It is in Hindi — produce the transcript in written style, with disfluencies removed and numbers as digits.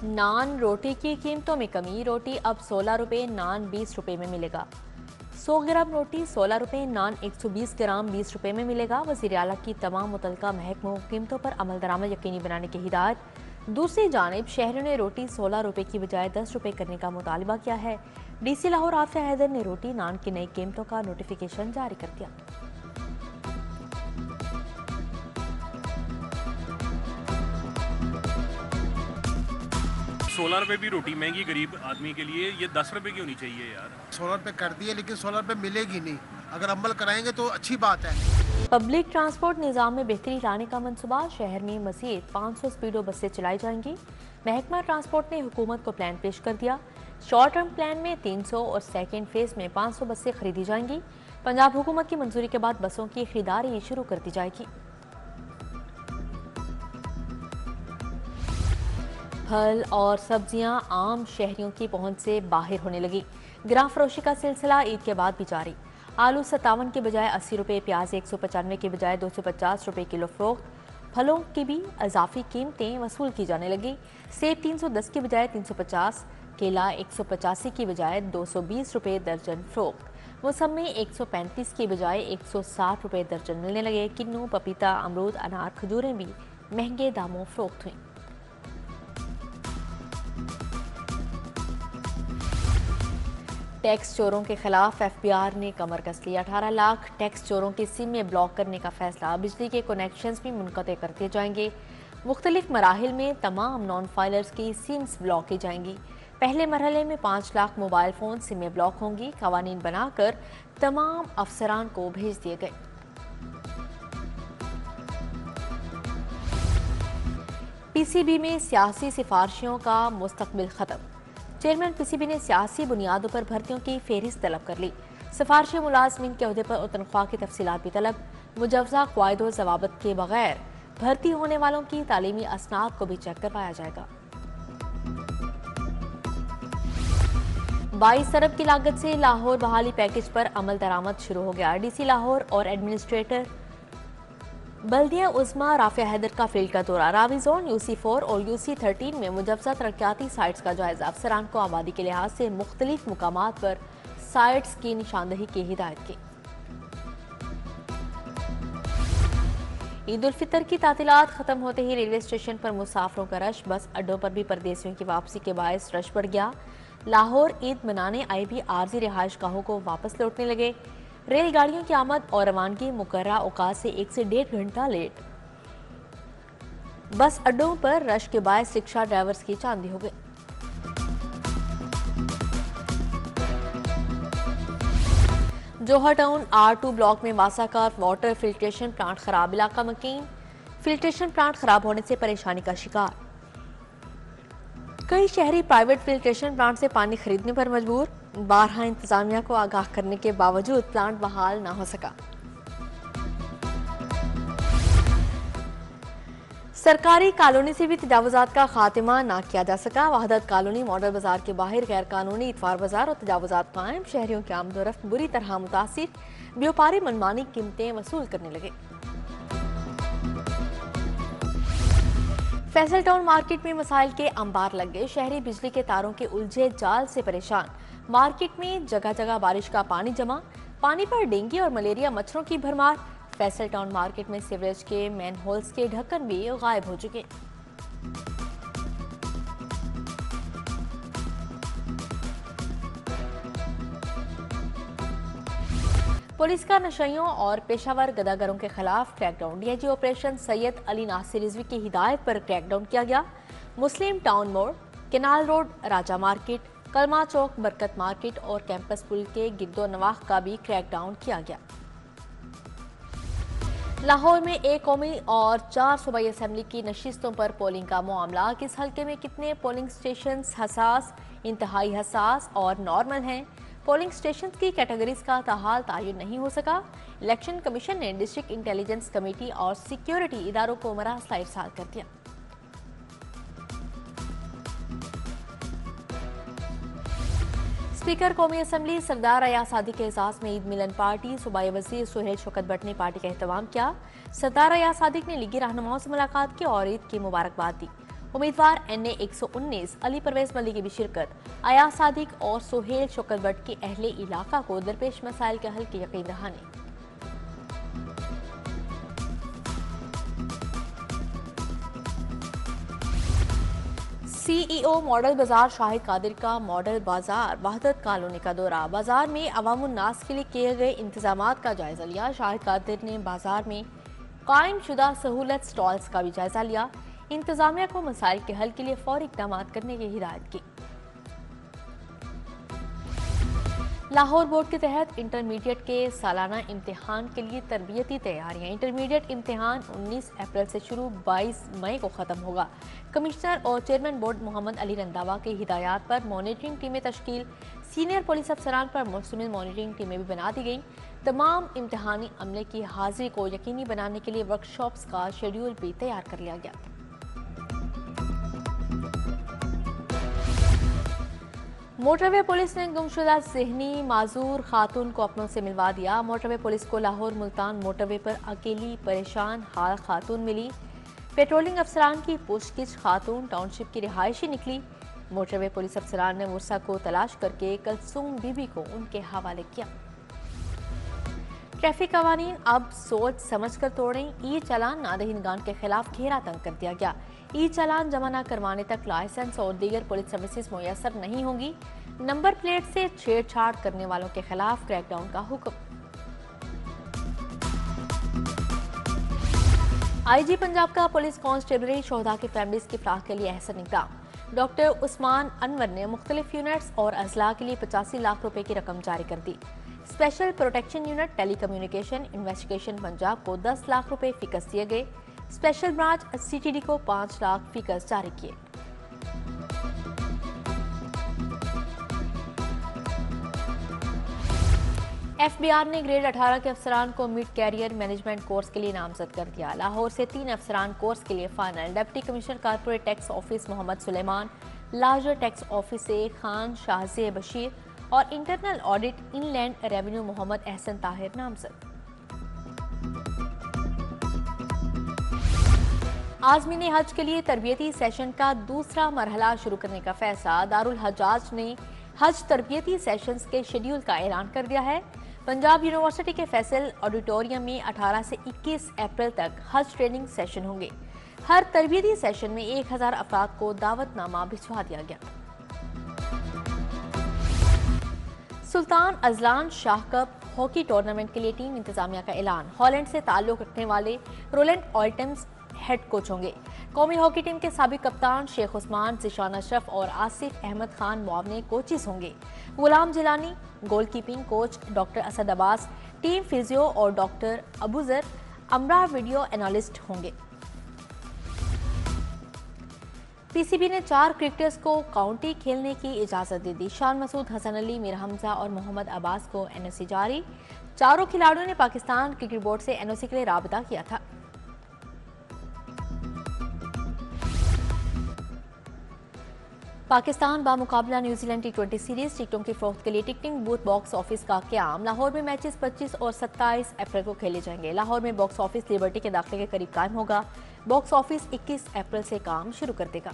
नान रोटी की कीमतों में कमी, रोटी अब 16 रुपये, नान 20 रुपये में मिलेगा। 100 ग्राम रोटी 16 रुपये, नान 120 ग्राम 20 रुपये में मिलेगा। वज़ीर आला की तमाम मुतल्लिका महकमों कीमतों पर अमल दरामद यकीनी बनाने की हिदायत। दूसरी जानिब शहरों ने रोटी 16 रुपये की बजाय 10 रुपये करने का मुतालबा किया है। DC लाहौर आफिया हैदर ने रोटी नान की नई कीमतों का नोटिफिकेशन जारी कर दिया। 16 रुपए भी रोटी महंगी गरीब आदमी के लिए, ये 10 रुपए की होनी चाहिए यार। 16 रुपये कर दिए लेकिन 16 रुपये मिलेगी नहीं। अगर अमल कराएंगे तो अच्छी बात है। पब्लिक ट्रांसपोर्ट निज़ाम में बेहतरी लाने का मनसूबा, शहर में मज़ीद 500 स्पीडो बसें चलाई जाएंगी। महकमा ट्रांसपोर्ट ने हुकूमत को प्लान पेश कर दिया। शॉर्ट टर्म प्लान में 300 और सेकेंड फेज में 500 बसें खरीदी जाएंगी। पंजाब हुकूमत की मंजूरी के बाद बसों की खरीदारी शुरू कर दी जाएगी। फल और सब्जियां आम शहरियों की पहुंच से बाहर होने लगी। गिराह फरोशी का सिलसिला ईद के बाद भी जारी। आलू 57 के बजाय 80 रुपये, प्याज 195 के बजाय 250 रुपये किलो फरोख्त। फलों की भी इजाफी कीमतें वसूल की जाने लगी। सेब 310 की बजाय 350, केला 185 की बजाय 220 रुपये दर्जन फरोख्त। मौसमी 135 की बजाय 160 रुपये दर्जन मिलने लगे। किन्नू, पपीता, अमरूद, अनार, खजूरें भी महंगे दामों फरोख्त हुई। टैक्स चोरों के खिलाफ FBI ने कमर कस ली। 18 लाख टैक्स चोरों की सिम में ब्लॉक करने का फैसला। बिजली के कनेक्शंस भी मुनक़ते कर दिए जाएंगे। मुख्तलिफ मराहिल में तमाम नॉन फाइलर्स की सिम्स ब्लॉक की जाएंगी। पहले मरहले में 5 लाख मोबाइल फ़ोन सिमें ब्लॉक होंगी। कवानीन बनाकर तमाम अफसरान को भेज दिए गए। PCB में सियासी सिफारिशों का मुस्तकबिल ख़त्म। चेयरमैन PCB ने सियासी बुनियादों पर भर्तियों की फेहरिस्त तलब कर ली। सिफारशी मुलाजमीन के अहदे पर और तनख्वाह की तफसीलात भी तलब। मुजवजा क़वायद व ज़वाबित के बगैर भर्ती होने वालों की तालीमी असनाद को भी चेक करवाया जाएगा। 22 अरब की लागत से लाहौर बहाली पैकेज पर अमल दरामद शुरू हो गया। DC लाहौर और एडमिनिस्ट्रेटर बल्दिया उस्मा राफिया हैदर का फील्ड का दौरा। रावी जोन UC4 और UC13 में मुजवजा तरक्याती साइट्स का जायजा। अफसरान को आबादी के लिहाज से मुख्तलिफ मुकामात पर साइट्स की निशानदही की हिदायत की। ईद उल फितर की तातीलात खत्म होते ही रेलवे स्टेशन पर मुसाफिरों का रश, बस अड्डों पर भी परदेसियों की वापसी के बायस रश बढ़ गया। लाहौर ईद मनाने आए भी आर्जी रिहाइश गाहों को वापस लौटने लगे। रेलगाड़ियों की आमद और रवानगी मुकर्ररा औकात से 1 से 1.5 घंटा लेट। बस अड्डों पर रश के बायस रिक्शा ड्राइवर्स की चांदी हो गई। जोहर टाउन R2 ब्लॉक में वासा का वाटर फिल्ट्रेशन प्लांट खराब, इलाका मकीन। फिल्ट्रेशन प्लांट खराब होने से परेशानी का शिकार। कई शहरी प्राइवेट फिल्ट्रेशन प्लांट से पानी खरीदने पर मजबूर। बारहा इंतजामिया को आगाह करने के बावजूद प्लांट बहाल न हो सका। सरकारी कॉलोनी से भी तजावुजात का खात्मा ना किया जा सका। वहदत कॉलोनी मॉडल बाजार के बाहर गैर कानूनी इतवार बाजार और तजावुजात कायम। शहरियों की आमदोरफ्त बुरी तरह मुतासिर। व्यापारी मनमानी कीमतें वसूल करने लगे। फैसल टाउन मार्केट में मसाइल के अंबार लग गए। शहरी बिजली के तारों के उलझे जाल से परेशान। मार्केट में जगह जगह बारिश का पानी जमा। पानी पर डेंगू और मलेरिया मच्छरों की भरमार। फैसल टाउन मार्केट में सीवरेज के मैन होल्स के ढक्कन भी गायब हो चुके। पुलिस का नशइयों और पेशावर गदागरों के खिलाफ crackdown. DIG operation Syed Ali Nasir Rizvi की हिदायत पर क्रैकडाउन किया गया। मुस्लिम टाउन मोड़, canal road, Raja market, Kalma Chowk, बरकत मार्केट और कैंपस पुल के गिद्दो नवाख का भी क्रैकडाउन किया गया। लाहौर में एक कौमी और 4 सूबाई असेंबली की नशिस्तों पर पोलिंग का मामला। किस हल्के में कितने पोलिंग स्टेशन हसास, इंतहाई हसास और नॉर्मल हैं? पोलिंग स्टेशन की कैटेगरीज का ताहाल तायुन नहीं हो सका। इलेक्शन कमीशन ने डिस्ट्रिक्ट इंटेलिजेंस कमेटी और सिक्योरिटी इदारों को मरासला इरसाल कर दिया। स्पीकर कौमी असम्बली सरदार अयाज सादिक के एजाज में ईद मिलन पार्टी। सूबाई वजीर सुहेल शौकत भट्ट ने पार्टी का एहतमाम किया। सरदार अयाज सादिक ने लीगी रहनुमाओं से मुलाकात की और ईद की मुबारकबाद दी। उम्मीदवार NA 119 अली परवेज मलिक की भी शिरकत, अयाज सादिक और सोहेल शौकत भट्ट के अहले इलाका को दरपेश मसाइल के हल की यकीन दहानी। CEO मॉडल बाजार शाहिद कादिर का मॉडल बाजार वहदत कॉलोनी का दौरा, बाजार में अवामुन नास के लिए किए गए इंतजामात का जायजा लिया। शाहिद कादिर ने बाजार में कायम शुदा सहूलत स्टॉल्स का भी जायजा लिया। इंतजामिया को मसाइल के हल के लिए फौरी इक़दाम करने की हिदायत की। लाहौर बोर्ड के तहत इंटरमीडिएट के सालाना इम्तिहान के लिए तरबियती तैयारियां। इंटरमीडिएट इम्तिहान 19 अप्रैल से शुरू 22 मई को ख़त्म होगा। कमिश्नर और चेयरमैन बोर्ड मोहम्मद अली रंधावा की हिदायत पर मॉनिटरिंग टीमें तश्कील, सीनियर पुलिस अफसरान पर मुश्तमिल मॉनिटरिंग टीमें भी बना दी गई। तमाम इम्तिहानी अमले की हाजिरी को यकीनी बनाने के लिए वर्कशॉप्स का शेड्यूल भी तैयार कर लिया गया। मोटरवे पुलिस ने गुमशुदा ज़हनी माजूर खातून को अपनों से मिलवा दिया। मोटरवे पुलिस को लाहौर मुल्तान मोटरवे पर अकेली परेशान हाल खातून मिली। पेट्रोलिंग अफसरान की पूछगिछ खातून टाउनशिप की रिहायशी निकली। मोटरवे पुलिस अफसरान ने मुर्सा को तलाश करके कलसूम बीबी को उनके हवाले किया। ट्रैफिक कवानीन अब सोच समझ कर तोड़ें। ई चालान नादहिंदगान के खिलाफ घेरा तंग कर दिया गया। ई चालान जमा न करवाने तक लाइसेंस और दीगर पुलिस सर्विसेज मुयसर नहीं होंगी। नंबर प्लेट से छेड़छाड़ करने वालों के खिलाफ क्रैकडाउन का हुक्म। IG पंजाब का पुलिस कांस्टेबलरी शोहदा की फैमिलीज की फलाह के लिए अहसन इक़दाम। डॉक्टर उस्मान अनवर ने मुख्तलिफ यूनिट्स और अजला के लिए 85 लाख रुपए की रकम जारी कर दी। Special Protection Unit Telecommunication Investigation Punjab को 10 लाख रुपए फीकस दिए गए। स्पेशल ब्रांच CTD को 5 लाख फीकस जारी किए। FBR ने ग्रेड 18 के अफसरान को मिड कैरियर मैनेजमेंट कोर्स के लिए नामजद कर दिया। लाहौर से 3 अफसरान कोर्स के लिए final. Deputy commissioner corporate tax office Mohammad Suleman, larger tax office से खान शाहजे बशीर और internal audit inland revenue Mohammad Ehsan Tahir नामजद। आज़मीन हज के लिए तरबियती सेशन का दूसरा मरहला शुरू करने का फैसला। दारुल हज्जाज ने हज तरबियती सेशंस के शेड्यूल का ऐलान कर दिया है। पंजाब यूनिवर्सिटी के फैसल ऑडिटोरियम में 18 से 21 अप्रैल तक हज ट्रेनिंग सेशन होंगे। हर तरबियती सेशन में 1000 अफराद को दावतनामा भिजवा दिया गया। Sultan Azlan Shah cup hockey tournament के लिए टीम इंतजामिया का ऐलान। हॉलैंड से ताल्लुक रखने वाले रोलेंड ऑल्टम्स हेड कोच होंगे। कौमी हॉकी टीम के साबिक कप्तान शेख उस्मान, जिशान अशरफ और आसिफ अहमद खान मुआवने कोचेस होंगे। Ghulam Jilani goalkeeping coach, doctor Asad Abbas team physio और doctor Abuzar Amra video analyst होंगे। PCB ने 4 क्रिकेटर्स को काउंटी खेलने की इजाजत दे दी। शान मसूद, हसन अली, मीर हमजा और मोहम्मद अब्बास को NOC जारी। चारों खिलाड़ियों ने पाकिस्तान क्रिकेट बोर्ड से NOC के लिए राबता किया था। पाकिस्तान बामुकाबला न्यूजीलैंड T20 सीरीज टिकटों की फरोख्त के लिए टिकटिंग बूथ बॉक्स ऑफिस का क़याम। लाहौर में मैचेस 25 और 27 अप्रैल को खेले जाएंगे। लाहौर में बॉक्स ऑफिस लिबर्टी के दाखिले के करीब कायम होगा। बॉक्स ऑफिस 21 अप्रैल से काम शुरू कर देगा।